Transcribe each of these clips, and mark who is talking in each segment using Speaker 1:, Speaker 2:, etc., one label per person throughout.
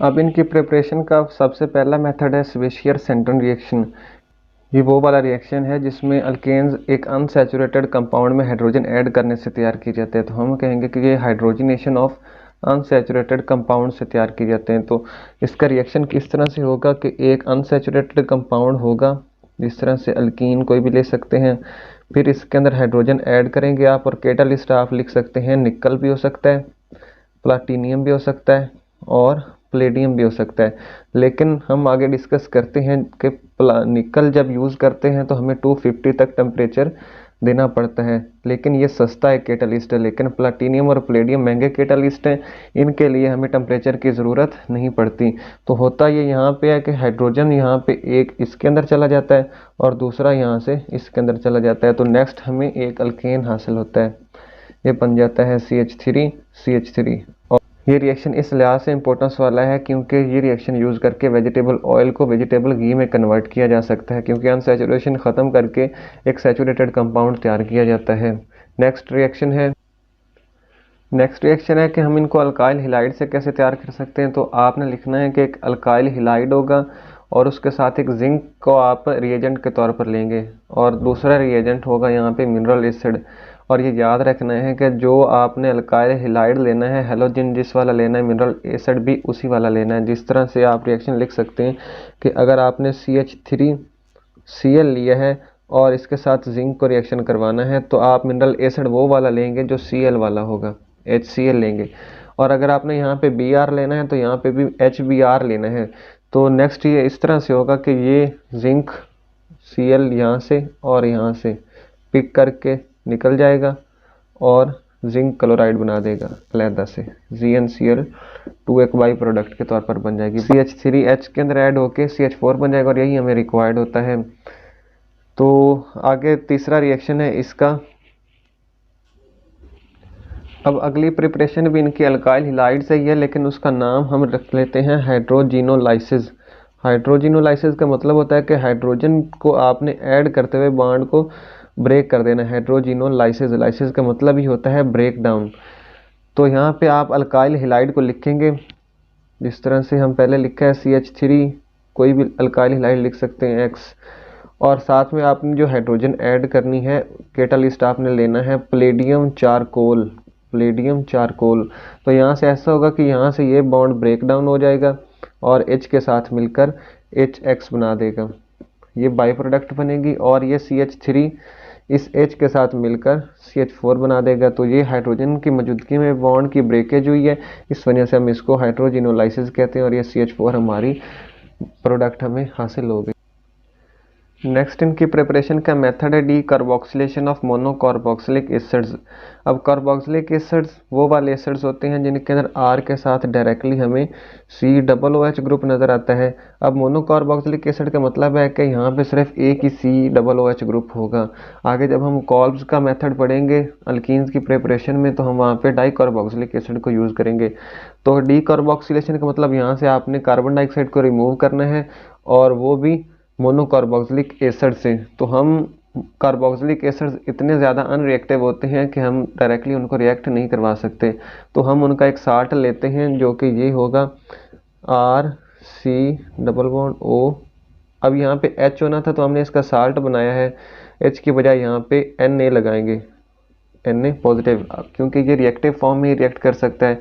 Speaker 1: अब इनकी प्रिपरेशन का सबसे पहला मेथड है स्विशियर सेंटन रिएक्शन। ये वो वाला रिएक्शन है जिसमें अल्केन्स एक अनसैचुरेटेड कंपाउंड में हाइड्रोजन ऐड करने से तैयार किए जाते हैं। तो हम कहेंगे कि ये हाइड्रोजनेशन ऑफ अनसैचुरेटेड कंपाउंड से तैयार किए जाते हैं। तो इसका रिएक्शन किस तरह से होगा कि एक अनसैचुरेटेड कंपाउंड होगा, जिस तरह से अल्कीन कोई भी ले सकते हैं, फिर इसके अंदर हाइड्रोजन ऐड करेंगे आप, और कैटालिस्ट आप लिख सकते हैं निकल भी हो सकता है, प्लाटिनियम भी हो सकता है और प्लेडियम भी हो सकता है। लेकिन हम आगे डिस्कस करते हैं कि निकल जब यूज़ करते हैं तो हमें 250 तक टेम्परेचर देना पड़ता है, लेकिन ये सस्ता है कैटालिस्ट है। लेकिन प्लाटिनियम और प्लेडियम महंगे कैटालिस्ट हैं, इनके लिए हमें टेम्परेचर की ज़रूरत नहीं पड़ती। तो होता ये यहाँ पे है कि हाइड्रोजन यहाँ पे एक इसके अंदर चला जाता है और दूसरा यहाँ से इसके अंदर चला जाता है। तो नेक्स्ट हमें एक अल्केन हासिल होता है, ये बन जाता है CH3CH3। और ये रिएक्शन इस लिहाज से इम्पोर्टेंस वाला है क्योंकि ये रिएक्शन यूज़ करके वेजिटेबल ऑयल को वेजिटेबल घी में कन्वर्ट किया जा सकता है, क्योंकि अनसैचुरेशन ख़त्म करके एक सैचुरेटेड कंपाउंड तैयार किया जाता है। नेक्स्ट रिएक्शन है कि हम इनको अल्काइल हिलाइड से कैसे तैयार कर सकते हैं। तो आपने लिखना है कि एक अल्काइल हिलाइड होगा और उसके साथ एक जिंक को आप रिएजेंट के तौर पर लेंगे, और दूसरा रिएजेंट होगा यहाँ पे मिनरल एसिड। और ये याद रखना है कि जो आपने अल्काइल हिलाइड लेना है, हेलोजन जिस वाला लेना है, मिनरल एसिड भी उसी वाला लेना है। जिस तरह से आप रिएक्शन लिख सकते हैं कि अगर आपने CH3Cl लिया है और इसके साथ जिंक को रिएक्शन करवाना है तो आप मिनरल एसिड वो वाला लेंगे जो Cl वाला होगा, HCl लेंगे। और अगर आपने यहाँ पे Br लेना है तो यहाँ पे भी HBr लेना है। तो नेक्स्ट ये इस तरह से होगा कि ये जिंक Cl यहाँ से और यहाँ से पिक करके निकल जाएगा और जिंक क्लोराइड बना देगा अलहदा से, ZnCl2 एक बाई प्रोडक्ट के तौर पर बन जाएगी। CH3H के अंदर ऐड होके CH4 बन जाएगा और यही हमें रिक्वायर्ड होता है। तो आगे तीसरा रिएक्शन है इसका। अब अगली प्रिपरेशन भी इनकी अल्काइल हिलाइड से ही है, लेकिन उसका नाम हम रख लेते हैं हाइड्रोजिनोलाइसिस। हाइड्रोजिनोलाइसिस का मतलब होता है कि हाइड्रोजन को आपने ऐड करते हुए बॉन्ड को ब्रेक कर देना। हाइड्रोजिनोलाइसिस, लाइसिस का मतलब ही होता है ब्रेक डाउन। तो यहाँ पे आप अल्काइल हिलाइड को लिखेंगे जिस तरह से हम पहले लिखा है CH3, कोई भी अल्काइल हिलाइड लिख सकते हैं X, और साथ में आपने जो हाइड्रोजन ऐड करनी है, कैटालिस्ट आपने लेना है प्लेडियम चारकोल। तो यहाँ से ऐसा होगा कि यहाँ से ये बॉन्ड ब्रेक डाउन हो जाएगा और H के साथ मिलकर HX बना देगा, ये बाई प्रोडक्ट बनेगी। और ये CH3 इस H के साथ मिलकर CH4 बना देगा। तो ये हाइड्रोजन की मौजूदगी में बॉन्ड की ब्रेकेज हुई है, इस वजह से हम इसको हाइड्रोजिनोलाइसिस कहते हैं, और ये CH4 हमारी प्रोडक्ट हमें हासिल हो गई। नेक्स्ट इनकी प्रिपरेशन का मेथड है डीकार्बोक्सिलेशन ऑफ मोनोकार्बोक्सिलिक एसिड्स। अब कार्बोक्सिलिक एसिड्स वो वाले एसिड्स होते हैं जिनके अंदर R के साथ डायरेक्टली हमें COOH ग्रुप नज़र आता है। अब मोनोकार्बोक्सिलिक एसिड का मतलब है कि यहाँ पे सिर्फ एक ही COOH ग्रुप होगा। आगे जब हम कॉल्ब्स का मेथड पढ़ेंगे अल्कीन्स की प्रिपरेशन में तो हम वहाँ पे डाइकार्बोक्सिलिक एसिड को यूज़ करेंगे। तो डीकार्बोक्सिलेशन का मतलब यहाँ से आपने कार्बन डाइऑक्साइड को रिमूव करना है, और वो भी मोनोकार्बोक्सिलिक एसिड से। तो हम कार्बोक्सिलिक एसिड्स इतने ज़्यादा अनरिएक्टिव होते हैं कि हम डायरेक्टली उनको रिएक्ट नहीं करवा सकते। तो हम उनका एक साल्ट लेते हैं जो कि ये होगा RC≡O। अब यहाँ पे H होना था तो हमने इसका साल्ट बनाया है, H की बजाय यहाँ पे Na लगाएंगे, Na पॉजिटिव, क्योंकि ये रिएक्टिव फॉर्म में ही रिएक्ट कर सकता है।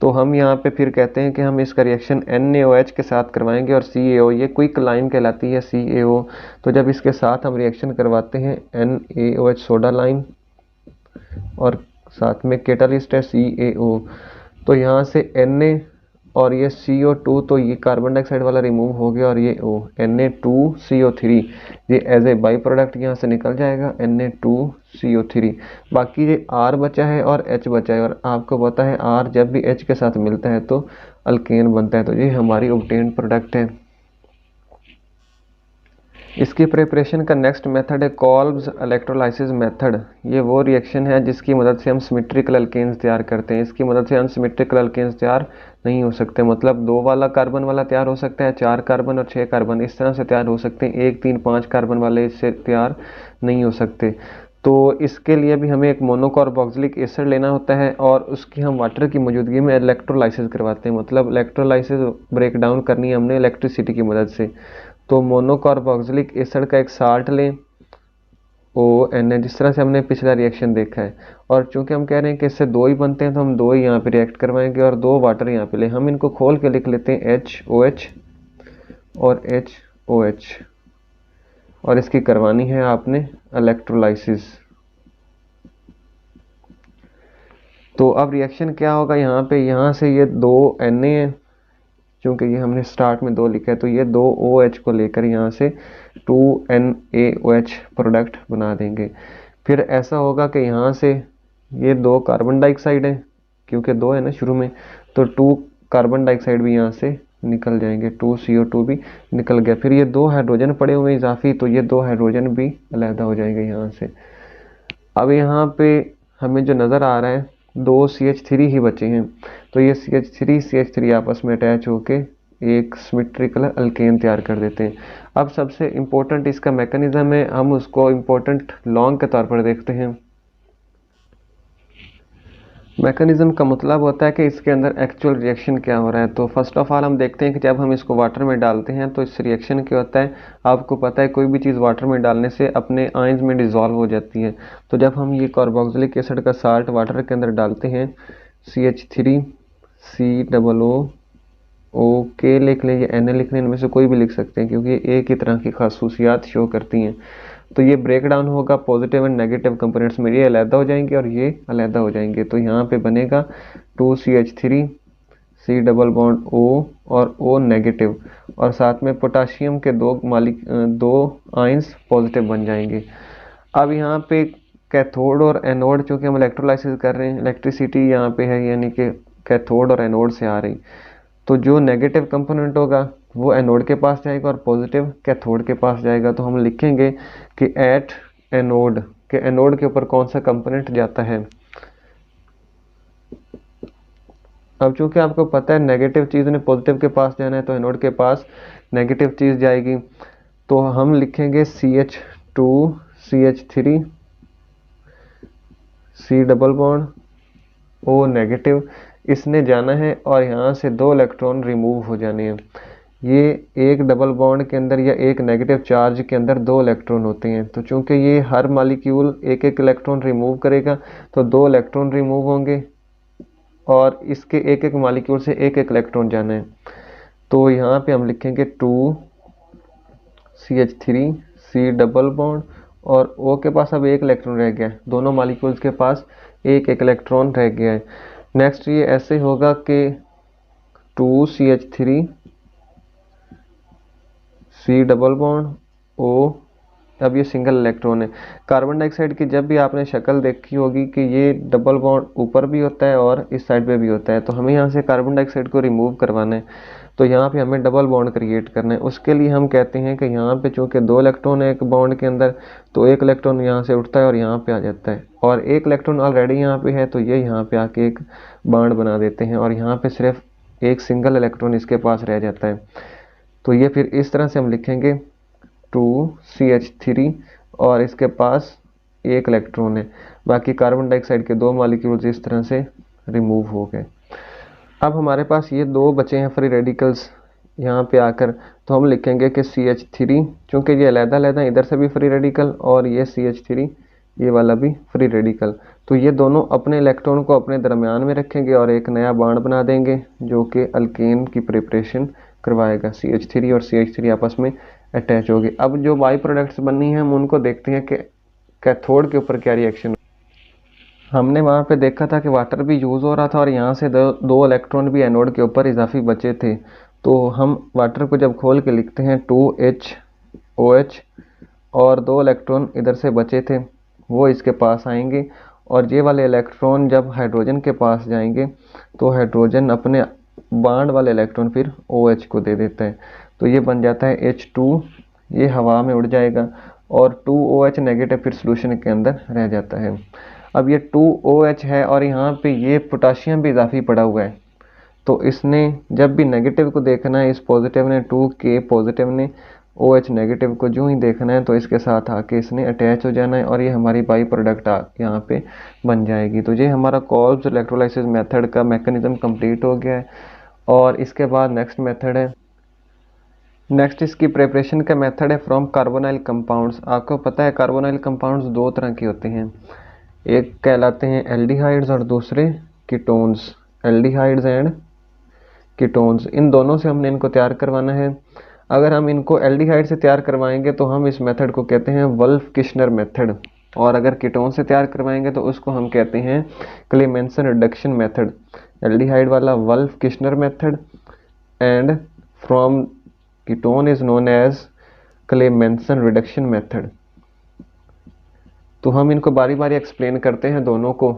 Speaker 1: तो हम यहाँ पे फिर कहते हैं कि हम इसका रिएक्शन NaOH के साथ करवाएंगे, और CaO ये क्विक लाइन कहलाती है CaO। तो जब इसके साथ हम रिएक्शन करवाते हैं NaOH सोडा लाइन, और साथ में कैटालिस्ट है CaO, तो यहाँ से Na और ये CO2, तो ये कार्बन डाइऑक्साइड वाला रिमूव हो गया और ये O Na2CO3 ये एज ए बाई प्रोडक्ट यहाँ से निकल जाएगा Na2CO3। बाकी ये R बचा है और H बचा है, और आपको पता है R जब भी H के साथ मिलता है तो अल्केन बनता है। तो ये हमारी ऑब्टेन्ड प्रोडक्ट है। इसकी प्रिपरेशन का नेक्स्ट मेथड है कॉल्ब्स इलेक्ट्रोलाइसिस मेथड। ये वो रिएक्शन है जिसकी मदद से हम सिमेट्रिकल अल्केन्स तैयार करते हैं। इसकी मदद से अनसिमेट्रिकल अल्केन्स तैयार नहीं हो सकते, मतलब 2 वाला कार्बन वाला तैयार हो सकता है, 4 कार्बन और 6 कार्बन इस तरह से तैयार हो सकते हैं, 1 3 5 कार्बन वाले इससे तैयार नहीं हो सकते। तो इसके लिए भी हमें एक मोनोकार्बोक्सिलिक एसिड लेना होता है और उसकी हम वाटर की मौजूदगी में इलेक्ट्रोलाइसिस करवाते हैं, मतलब इलेक्ट्रोलाइसिस ब्रेक डाउन करनी है हमने इलेक्ट्रिसिटी की मदद से। तो मोनोकार्बोक्सिलिक एसिड का एक साल्ट लें ONA, जिस तरह से हमने पिछला रिएक्शन देखा है। और चूंकि हम कह रहे हैं कि इससे दो ही बनते हैं तो हम दो ही यहाँ पे रिएक्ट करवाएंगे और दो वाटर यहाँ पे ले। हम इनको खोल के लिख लेते हैं HOH और HOH, और इसकी करवानी है आपने इलेक्ट्रोलाइसिस। तो अब रिएक्शन क्या होगा यहाँ पे, यहाँ से ये दो Na है, क्योंकि ये हमने स्टार्ट में दो लिखा है, तो ये दो OH को लेकर यहाँ से 2NaOH प्रोडक्ट बना देंगे। फिर ऐसा होगा कि यहाँ से ये दो कार्बन डाइऑक्साइड है, क्योंकि दो है ना शुरू में, तो 2 कार्बन डाइऑक्साइड भी यहाँ से निकल जाएंगे, 2CO2 भी निकल गया। फिर ये दो हाइड्रोजन पड़े हुए इजाफी, तो ये दो हाइड्रोजन भी अलहदा हो जाएंगे यहाँ से। अब यहाँ पे हमें जो नज़र आ रहा है दो CH3 ही बचे हैं, तो ये CH3 आपस में अटैच होके एक सिमेट्रिकल अल्केन तैयार कर देते हैं। अब सबसे इम्पोर्टेंट इसका मैकेनिज्म है, हम उसको इम्पोर्टेंट लॉन्ग के तौर पर देखते हैं। मैकेनिज्म का मतलब होता है कि इसके अंदर एक्चुअल रिएक्शन क्या हो रहा है। तो फर्स्ट ऑफ ऑल हम देखते हैं कि जब हम इसको वाटर में डालते हैं तो इस रिएक्शन क्या होता है। आपको पता है कोई भी चीज़ वाटर में डालने से अपने आयंस में डिज़ोल्व हो जाती है। तो जब हम ये कार्बोक्सिलिक एसिड का साल्ट वाटर के अंदर डालते हैं, CH3COO के लिख लें या Na लिख लें, इनमें से कोई भी लिख सकते हैं क्योंकि एक ही तरह की खासूसियात शो करती हैं। तो ये ब्रेक डाउन होगा, पॉजिटिव एंड नेगेटिव कंपोनेंट्स में ये अलहदा हो जाएंगे और ये अलहदा हो जाएंगे। तो यहाँ पे बनेगा 2CH3 C double bond O और O नेगेटिव, और साथ में पोटाशियम के दो आयंस पॉजिटिव बन जाएंगे। अब यहाँ पे कैथोड और एनोड, चूँकि हम इलेक्ट्रोलाइसिस कर रहे हैं, इलेक्ट्रिसिटी यहाँ पे है यानी कि कैथोड और एनोड से आ रही, तो जो नेगेटिव कंपोनेंट होगा वो एनोड के पास जाएगा और पॉजिटिव कैथोड के पास जाएगा। तो हम लिखेंगे कि एट एनोड के एनोड के ऊपर कौन सा कंपोनेंट जाता है। अब चूंकि आपको पता है नेगेटिव चीज़ ने पॉजिटिव के पास जाना है, तो एनोड के पास नेगेटिव चीज़ जाएगी। तो हम लिखेंगे CH2CH3 C double bond O negative, इसने जाना है और यहाँ से दो इलेक्ट्रॉन रिमूव हो जाने हैं। ये एक डबल बॉन्ड के अंदर या एक नेगेटिव चार्ज के अंदर दो इलेक्ट्रॉन होते हैं, तो चूंकि ये हर मॉलिक्यूल एक एक इलेक्ट्रॉन रिमूव करेगा तो दो इलेक्ट्रॉन रिमूव होंगे और इसके एक एक मॉलिक्यूल से एक एक इलेक्ट्रॉन जाना है। तो यहाँ पे हम लिखेंगे 2CH3 C डबल बॉन्ड और O के पास अब एक इलेक्ट्रॉन रह गया है, दोनों मॉलिक्यूल्स के पास एक एक इलेक्ट्रॉन रह गया है। नेक्स्ट ये ऐसे होगा कि 2CH3 C double bond O, अब ये सिंगल इलेक्ट्रॉन है। कार्बन डाइऑक्साइड की जब भी आपने शक्ल देखी होगी कि ये डबल बॉन्ड ऊपर भी होता है और इस साइड पे भी होता है, तो हमें यहाँ से कार्बन डाइऑक्साइड को रिमूव करवाना है, तो यहाँ पे हमें डबल बॉन्ड क्रिएट करना है। उसके लिए हम कहते हैं कि यहाँ पे चूँकि दो इलेक्ट्रॉन है एक बॉन्ड के अंदर, तो एक इलेक्ट्रॉन यहाँ से उठता है और यहाँ पे आ जाता है, और एक इलेक्ट्रॉन ऑलरेडी यहाँ पे है तो ये यहाँ पे आके एक बॉन्ड बना देते हैं और यहाँ पे सिर्फ एक सिंगल इलेक्ट्रॉन इसके पास रह जाता है। तो ये फिर इस तरह से हम लिखेंगे 2CH3 और इसके पास एक इलेक्ट्रॉन है, बाकी कार्बन डाइऑक्साइड के दो मॉलिक्यूल्स इस तरह से रिमूव हो गए। अब हमारे पास ये दो बचे हैं फ्री रेडिकल्स यहाँ पे आकर, तो हम लिखेंगे कि CH3, चूँकि ये अलग-अलग इधर से भी फ्री रेडिकल और ये CH3 ये वाला भी फ्री रेडिकल, तो ये दोनों अपने इलेक्ट्रॉन को अपने दरमियान में रखेंगे और एक नया बॉन्ड बना देंगे जो कि अल्केन की प्रिपरेशन करवाएगा। CH3 और CH3 आपस में अटैच हो गए। अब जो बाई प्रोडक्ट्स बननी है हम उनको देखते हैं कि कैथोड के ऊपर क्या रिएक्शन। हमने वहाँ पे देखा था कि वाटर भी यूज़ हो रहा था और यहाँ से दो इलेक्ट्रॉन भी एनोड के ऊपर इजाफी बचे थे, तो हम वाटर को जब खोल के लिखते हैं 2HOH और दो इलेक्ट्रॉन इधर से बचे थे वो इसके पास आएंगे, और ये वाले इलेक्ट्रॉन जब हाइड्रोजन के पास जाएंगे तो हाइड्रोजन अपने बॉन्ड वाले इलेक्ट्रॉन फिर OH को दे देता है, तो ये बन जाता है H2, ये हवा में उड़ जाएगा और 2OH नेगेटिव फिर सोल्यूशन के अंदर रह जाता है। अब ये 2OH है और यहाँ पे ये पोटाशियम भी इजाफी पड़ा हुआ है, तो इसने जब भी नेगेटिव को देखना है इस पॉजिटिव ने 2K पॉजिटिव ने, OH नेगेटिव को जो ही देखना है तो इसके साथ आके इसने अटैच हो जाना है और ये हमारी बाई प्रोडक्ट यहाँ पे बन जाएगी। तो ये हमारा कोल्ब्स इलेक्ट्रोलाइसिस मेथड का मैकेनिज्म कंप्लीट हो गया है। और इसके बाद नेक्स्ट मेथड है, नेक्स्ट इसकी प्रिपरेशन का मेथड है फ्रॉम कार्बोनाइल कंपाउंड्स। आपको पता है कार्बोनाइल कंपाउंड्स दो तरह के होते हैं, एक कहलाते हैं एल्डिहाइड्स और दूसरे कीटोन्स, एल्डिहाइड्स एंड कीटोन्स। इन दोनों से हमने इनको तैयार करवाना है। अगर हम इनको एल्डिहाइड से तैयार करवाएंगे तो हम इस मेथड को कहते हैं वल्फ किश्नर मेथड, और अगर कीटोन से तैयार करवाएंगे तो उसको हम कहते हैं क्लेमेंसन रिडक्शन मेथड। एल्डिहाइड वाला Wolff Kishner method and from ketone is known as Clemmensen reduction method. तो हम इनको बारी बारी एक्सप्लेन करते हैं दोनों को।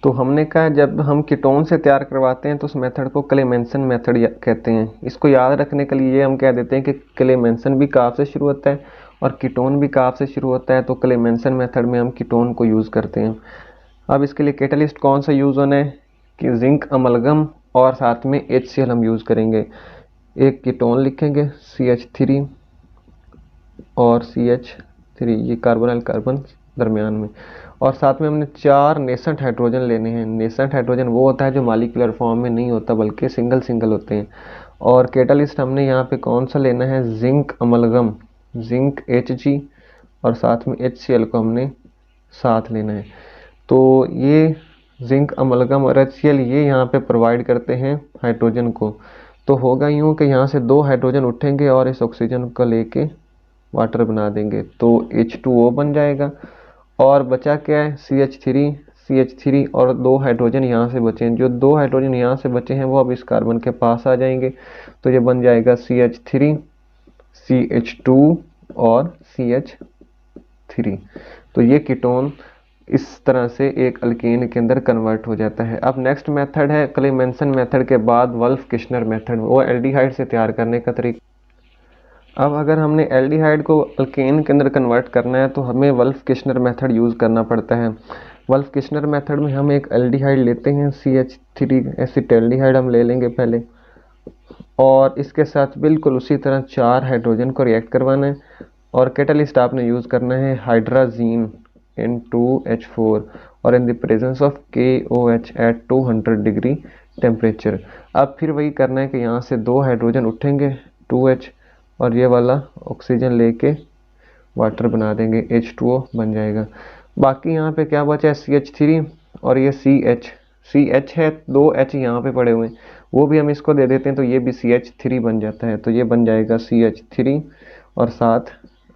Speaker 1: तो हमने कहा जब हम कीटोन से तैयार करवाते हैं तो उस मेथड को क्लेमेंसन मेथड कहते हैं। इसको याद रखने के लिए हम कह देते हैं कि क्लेमेंसन भी काफ से शुरू होता है और कीटोन भी काफ से शुरू होता है, तो क्लेमेंसन मेथड में हम कीटोन को यूज़ करते हैं। अब इसके लिए कैटलिस्ट कौन सा यूज़ होना है कि जिंक अमलगम और साथ में HCl हम यूज़ करेंगे। एक कीटोन लिखेंगे CH3 और CH3, ये कार्बोनाइल कार्बन दरमियान में, और साथ में हमने 4 नेसेंट हाइड्रोजन लेने हैं। नेसेंट हाइड्रोजन वो होता है जो मालिकुलर फॉर्म में नहीं होता बल्कि सिंगल सिंगल होते हैं। और कैटलिस्ट हमने यहाँ पे कौन सा लेना है, जिंक अमलगम, जिंक Hg, और साथ में HCl को हमने साथ लेना है। तो ये जिंक अमलगम और HCl ये यहाँ पे प्रोवाइड करते हैं हाइड्रोजन को। तो होगा यूँ कि यहाँ से 2 हाइड्रोजन उठेंगे और इस ऑक्सीजन को लेके वाटर बना देंगे, तो H2O बन जाएगा। और बचा क्या है, CH3 और 2 हाइड्रोजन यहाँ से बचे हैं। जो 2 हाइड्रोजन यहाँ से बचे हैं वो अब इस कार्बन के पास आ जाएंगे, तो ये बन जाएगा CH3, CH2 और CH3। तो ये कीटोन इस तरह से एक अल्केन के अंदर कन्वर्ट हो जाता है। अब नेक्स्ट मेथड है क्लेमेंसन मेथड के बाद वल्फ किश्नर मेथड, वो एल्डिहाइड से तैयार करने का तरीका। अब अगर हमने एल्डिहाइड को अल्केन के अंदर कन्वर्ट करना है तो हमें वल्फ किश्नर मेथड यूज़ करना पड़ता है। वल्फ किश्नर मेथड में हम एक एल्डिहाइड लेते हैं, CH3 एसिटेल्डिहाइड हम ले लेंगे पहले, और इसके साथ बिल्कुल उसी तरह 4 हाइड्रोजन को रिएक्ट करवाना है। और कैटलिस्ट आपने यूज़ करना है हाइड्राजीन N2H4 और in the presence of KOH at 200 degree temperature. अब फिर वही करना है कि यहाँ से 2 हाइड्रोजन उठेंगे 2H, और ये वाला ऑक्सीजन लेके वाटर बना देंगे, H2O बन जाएगा। बाकी यहाँ पे क्या बचा है, CH3 और ये CH है, 2 H यहाँ पे पड़े हुए हैं, वो भी हम इसको दे देते हैं तो ये भी CH3 बन जाता है। तो ये बन जाएगा CH3 और साथ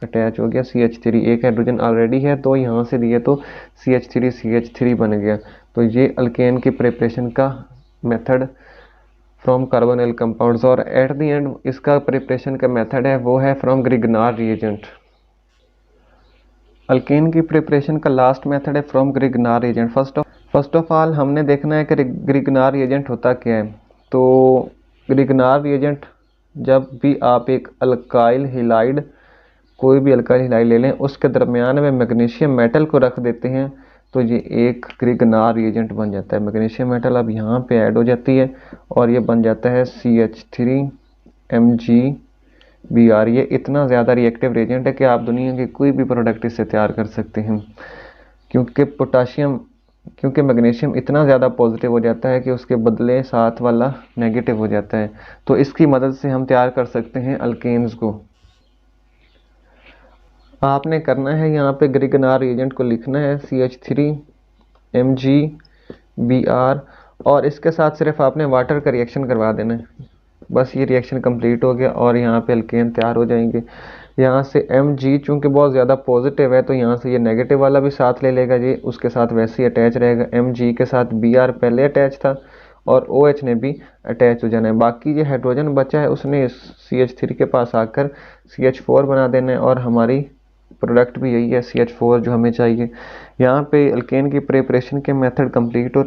Speaker 1: अटैच हो गया CH3, एक हाइड्रोजन ऑलरेडी है तो यहाँ से दिए तो CH3 बन गया। तो ये अल्केन की प्रिपरेशन का मेथड फ्रॉम कार्बोनाइल कंपाउंड्स। और एट द एंड इसका प्रिपरेशन का मेथड है वो है फ्रॉम ग्रिगनार रिएजेंट। अल्केन की प्रिपरेशन का लास्ट मेथड है from Grignard reagent. First of all हमने देखना है कि ग्रिगनार रिएजेंट होता क्या है। तो ग्रिगनार रिएजेंट, जब भी आप एक अल्काइल हिलाइड, कोई भी अल्काइल हिलाइड ले लें, उसके दरमियान में मैग्नीशियम मेटल को रख देते हैं तो ये एक ग्रिगनार रिएजेंट बन जाता है। मैग्नीशियम मेटल अब यहाँ पे ऐड हो जाती है और ये बन जाता है CH3MgBr। ये इतना ज़्यादा रिएक्टिव रिएजेंट है कि आप दुनिया के कोई भी प्रोडक्ट इससे तैयार कर सकते हैं, क्योंकि मैग्नीशियम इतना ज़्यादा पॉजिटिव हो जाता है कि उसके बदले साथ वाला नेगेटिव हो जाता है। तो इसकी मदद से हम तैयार कर सकते हैं अल्केन्स को। आपने करना है यहाँ पे ग्रिगनार रिएजेंट को लिखना है CH3MgBr, और इसके साथ सिर्फ आपने वाटर का रिएक्शन करवा देना है। बस ये रिएक्शन कंप्लीट हो गया और यहाँ पे अल्केन तैयार हो जाएंगे। यहाँ से Mg चूँकि बहुत ज़्यादा पॉजिटिव है तो यहाँ से ये नेगेटिव वाला भी साथ ले लेगा, ये उसके साथ वैसे ही अटैच रहेगा। Mg के साथ Br पहले अटैच था और OH ने भी अटैच हो जाना है। बाकी ये हाइड्रोजन बचा है उसने इस CH3 के पास आकर CH4 बना देना है, और हमारी प्रोडक्ट भी यही है CH4 जो हमें चाहिए। यहाँ पे अल्केन की प्रिपरेशन के मेथड कंप्लीट हो